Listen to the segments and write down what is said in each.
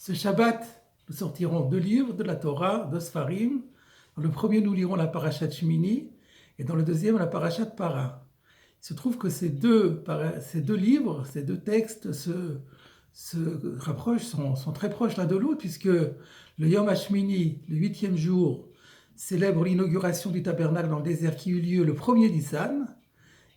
Ce Shabbat, nous sortirons 2 livres de la Torah, 2 Sfarim. Dans le premier, nous lirons la Parashat Shmini, et dans le deuxième, la Parashat Para. Il se trouve que ces deux livres, ces deux textes se rapprochent, sont très proches l'un de l'autre, puisque le Yom HaShmini, le 8e jour, célèbre l'inauguration du tabernacle dans le désert qui eut lieu le 1er Nissan.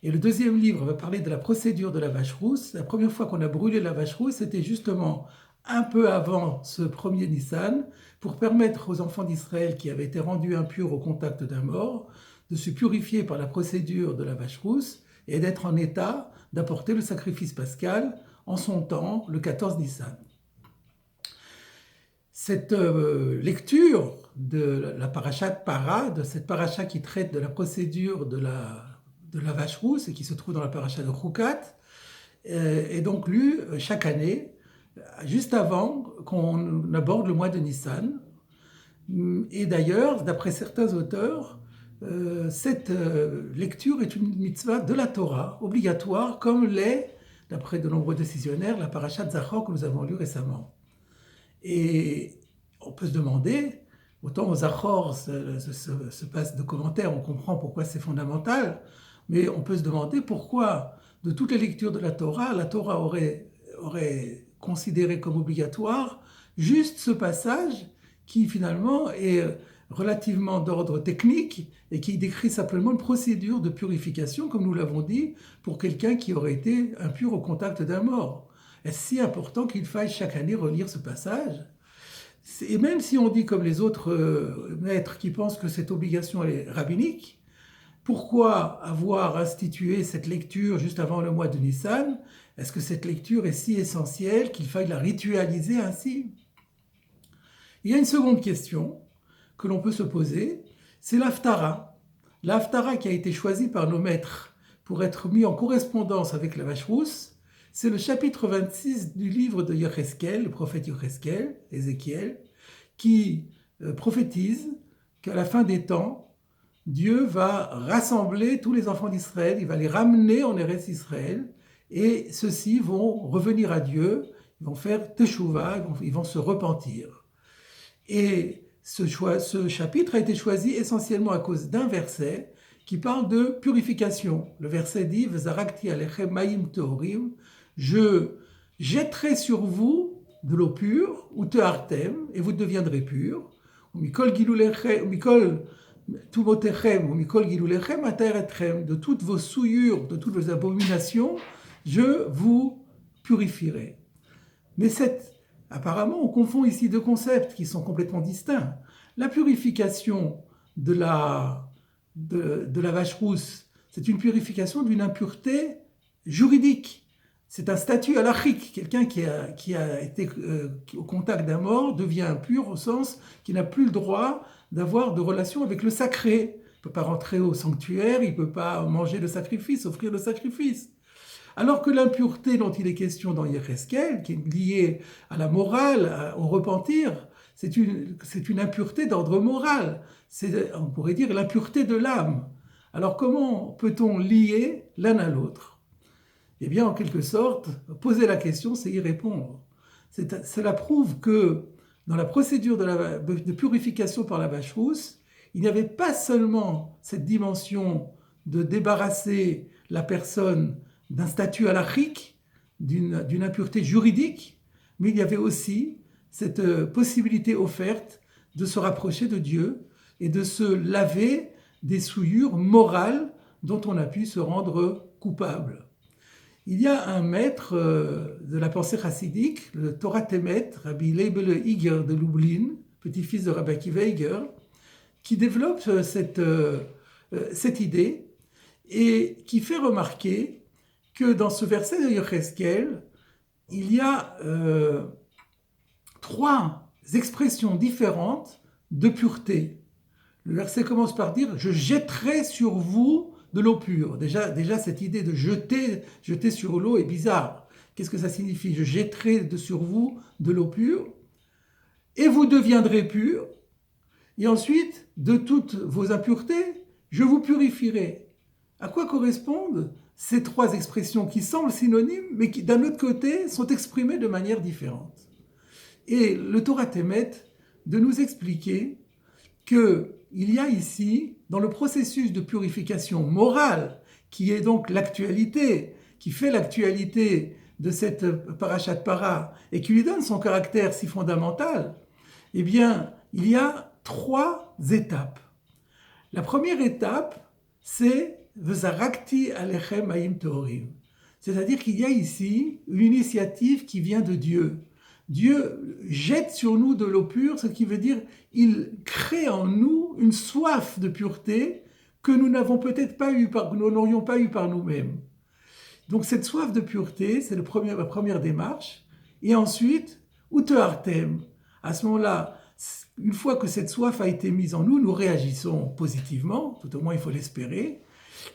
Et le deuxième livre va parler de la procédure de la vache rousse. La première fois qu'on a brûlé la vache rousse, c'était justement un peu avant ce 1er Nissan, pour permettre aux enfants d'Israël qui avaient été rendus impurs au contact d'un mort, de se purifier par la procédure de la vache rousse et d'être en état d'apporter le sacrifice pascal en son temps, le 14 Nissan. Cette lecture de la parashat Para, de cette paracha qui traite de la procédure de la vache rousse et qui se trouve dans la paracha de Chukat, est donc lue chaque année, juste avant qu'on aborde le mois de Nissan. Et d'ailleurs, d'après certains auteurs, cette lecture est une mitzvah de la Torah, obligatoire, comme l'est, d'après de nombreux décisionnaires, la parashat Zachor que nous avons lue récemment. Et on peut se demander, autant aux Zachor se passe de commentaires, on comprend pourquoi c'est fondamental, mais on peut se demander pourquoi, de toutes les lectures de la Torah aurait considéré comme obligatoire juste ce passage qui finalement est relativement d'ordre technique et qui décrit simplement une procédure de purification, comme nous l'avons dit, pour quelqu'un qui aurait été impur au contact d'un mort. Est-ce si important qu'il faille chaque année relire ce passage ? Et même si on dit comme les autres maîtres qui pensent que cette obligation est rabbinique, pourquoi avoir institué cette lecture juste avant le mois de Nissan ? Est-ce que cette lecture est si essentielle qu'il faille la ritualiser ainsi ? Il y a une seconde question que l'on peut se poser, c'est l'Haftara. L'Haftara qui a été choisi par nos maîtres pour être mis en correspondance avec la vache rousse, c'est le chapitre 26 du livre de Yecheskel, le prophète Yecheskel, Ézéchiel, qui prophétise qu'à la fin des temps, Dieu va rassembler tous les enfants d'Israël, il va les ramener en Eretz Israël, et ceux-ci vont revenir à Dieu, ils vont faire teshuva, ils vont se repentir. Et ce chapitre a été choisi essentiellement à cause d'un verset qui parle de purification. Le verset dit « V'zarakti alechem mayim teorim » « Je jetterai sur vous de l'eau pure, ou tehartem, et vous deviendrez purs. Mikol tumotechem, ou mikol gilulechem ataeretchem, de toutes vos souillures, de toutes vos abominations, je vous purifierai. » Mais apparemment, on confond ici deux concepts qui sont complètement distincts. La purification de la vache rousse, c'est une purification d'une impureté juridique. C'est un statut halachique. Quelqu'un qui a été au contact d'un mort devient impur au sens qu'il n'a plus le droit d'avoir de relation avec le sacré. Il ne peut pas rentrer au sanctuaire, il ne peut pas manger le sacrifice, offrir le sacrifice. Alors que l'impureté dont il est question dans Yecheskel, qui est liée à la morale, au repentir, c'est une impureté d'ordre moral. On pourrait dire l'impureté de l'âme. Alors comment peut-on lier l'un à l'autre ? Eh bien, en quelque sorte, poser la question, c'est y répondre. Cela prouve que dans la procédure de purification par la vache rousse, il n'y avait pas seulement cette dimension de débarrasser la personne d'un statut halachique, d'une impureté juridique, mais il y avait aussi cette possibilité offerte de se rapprocher de Dieu et de se laver des souillures morales dont on a pu se rendre coupable. Il y a un maître de la pensée chassidique, le Torah Temet, Rabbi Leibele Iger de Lublin, petit-fils de Rabbi Akiva Iger, qui développe cette idée et qui fait remarquer que dans ce verset de Yecheskel, il y a 3 expressions différentes de pureté. Le verset commence par dire « Je jetterai sur vous de l'eau pure ». Déjà, cette idée de jeter sur l'eau est bizarre. Qu'est-ce que ça signifie ? Je jetterai sur vous de l'eau pure et vous deviendrez purs. Et ensuite, de toutes vos impuretés, je vous purifierai. À quoi correspondent ces 3 expressions qui semblent synonymes, mais qui, d'un autre côté, sont exprimées de manière différente ? Et le Torah t'émet de nous expliquer qu'il y a ici, dans le processus de purification morale, qui est donc l'actualité, qui fait l'actualité de cette parashat para et qui lui donne son caractère si fondamental, eh bien, il y a 3 étapes. La première étape, c'est Vezarakti alechem hayim teorim. C'est-à-dire qu'il y a ici une initiative qui vient de Dieu. Dieu jette sur nous de l'eau pure, ce qui veut dire il crée en nous une soif de pureté que nous n'avons peut-être pas eu, que nous n'aurions pas eu par nous-mêmes. Donc cette soif de pureté, c'est la première démarche. Et ensuite, Ute Artem. À ce moment-là, une fois que cette soif a été mise en nous, nous réagissons positivement, tout au moins il faut l'espérer.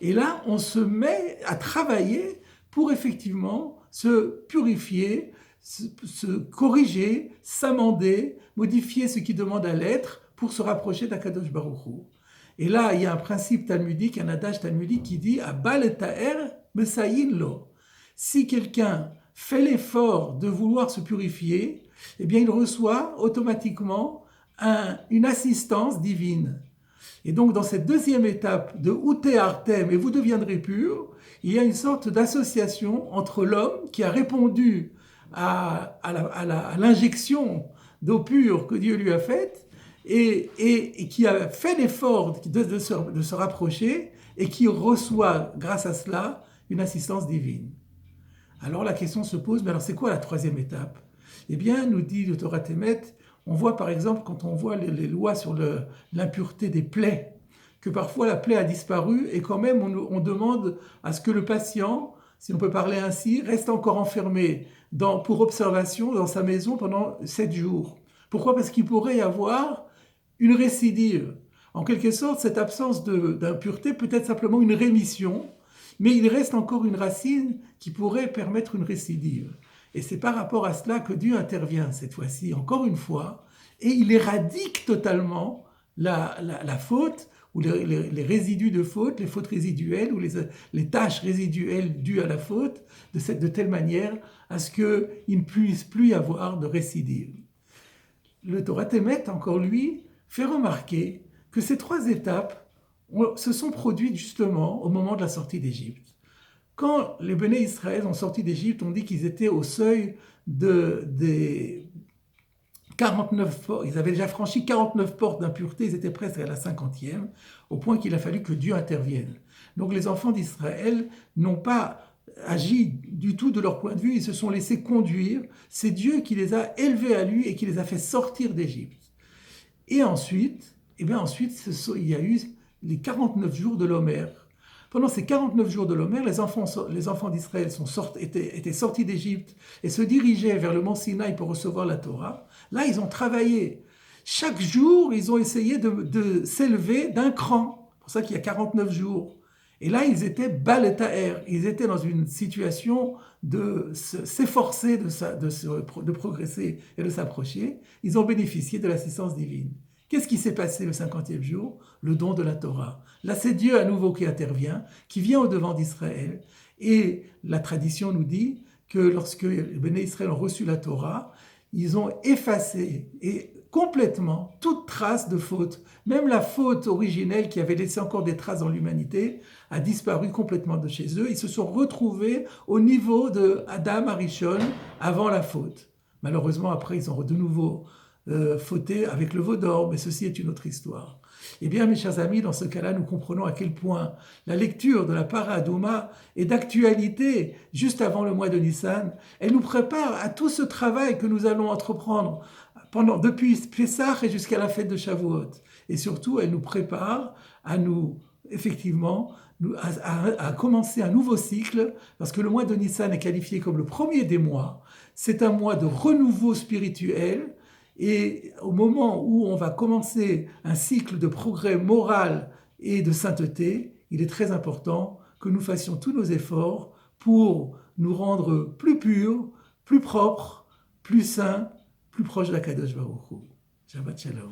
Et là, on se met à travailler pour effectivement se purifier, se corriger, s'amender, modifier ce qui demande à l'être pour se rapprocher d'Akadosh Baruch Hu. Et là, il y a un principe talmudique, un adage talmudique qui dit « Abal et ta'er mesayin lo ». Si quelqu'un fait l'effort de vouloir se purifier, eh bien il reçoit automatiquement une assistance divine. Et donc dans cette deuxième étape de « Ute artem » et vous deviendrez pur, il y a une sorte d'association entre l'homme qui a répondu à l'injection d'eau pure que Dieu lui a faite et qui a fait l'effort de se rapprocher et qui reçoit, grâce à cela, une assistance divine. Alors la question se pose, mais alors c'est quoi la troisième étape? Eh bien, nous dit le Torah Temet, on voit par exemple, quand on voit les lois sur l'impureté des plaies, que parfois la plaie a disparu et quand même on demande à ce que le patient, si on peut parler ainsi, reste encore enfermé pour observation dans sa maison pendant 7 jours. Pourquoi? Parce qu'il pourrait y avoir une récidive. En quelque sorte, cette absence d'impureté peut être simplement une rémission, mais il reste encore une racine qui pourrait permettre une récidive. Et c'est par rapport à cela que Dieu intervient cette fois-ci, encore une fois, et il éradique totalement la faute, ou les résidus de faute, les fautes résiduelles, ou les tâches résiduelles dues à la faute, de telle manière à ce qu'il ne puisse plus y avoir de récidive. Le Torah Temet, encore lui, fait remarquer que ces 3 étapes se sont produites justement au moment de la sortie d'Égypte. Quand les Béné Israël ont sorti d'Égypte, on dit qu'ils étaient au seuil des 49 portes. Ils avaient déjà franchi 49 portes d'impureté, ils étaient presque à la 50e, au point qu'il a fallu que Dieu intervienne. Donc les enfants d'Israël n'ont pas agi du tout de leur point de vue, ils se sont laissés conduire. C'est Dieu qui les a élevés à lui et qui les a fait sortir d'Égypte. Et ensuite, il y a eu les 49 jours de l'Omer. Pendant ces 49 jours de l'Omer, les enfants d'Israël étaient sortis d'Égypte et se dirigeaient vers le mont Sinaï pour recevoir la Torah. Là, ils ont travaillé. Chaque jour, ils ont essayé de s'élever d'un cran. C'est pour ça qu'il y a 49 jours. Et là, ils étaient bal et ta'er. Ils étaient dans une situation de s'efforcer de progresser et de s'approcher. Ils ont bénéficié de l'assistance divine. Qu'est-ce qui s'est passé le 50e jour? Le don de la Torah. Là, c'est Dieu à nouveau qui intervient, qui vient au-devant d'Israël. Et la tradition nous dit que lorsque les Béné Israël ont reçu la Torah, ils ont effacé complètement toute trace de faute. Même la faute originelle qui avait laissé encore des traces dans l'humanité a disparu complètement de chez eux. Ils se sont retrouvés au niveau de Adam Arishon avant la faute. Malheureusement, après, ils ont de nouveau fauté avec le veau d'or, mais ceci est une autre histoire. Eh bien, mes chers amis, dans ce cas-là, nous comprenons à quel point la lecture de la Para Aduma est d'actualité juste avant le mois de Nissan. Elle nous prépare à tout ce travail que nous allons entreprendre depuis Pessah et jusqu'à la fête de Shavuot. Et surtout, elle nous prépare à commencer un nouveau cycle, parce que le mois de Nissan est qualifié comme le premier des mois. C'est un mois de renouveau spirituel. Et au moment où on va commencer un cycle de progrès moral et de sainteté, il est très important que nous fassions tous nos efforts pour nous rendre plus purs, plus propres, plus saints, plus proches d'Akadosh Baruch Hu. Shabbat Shalom.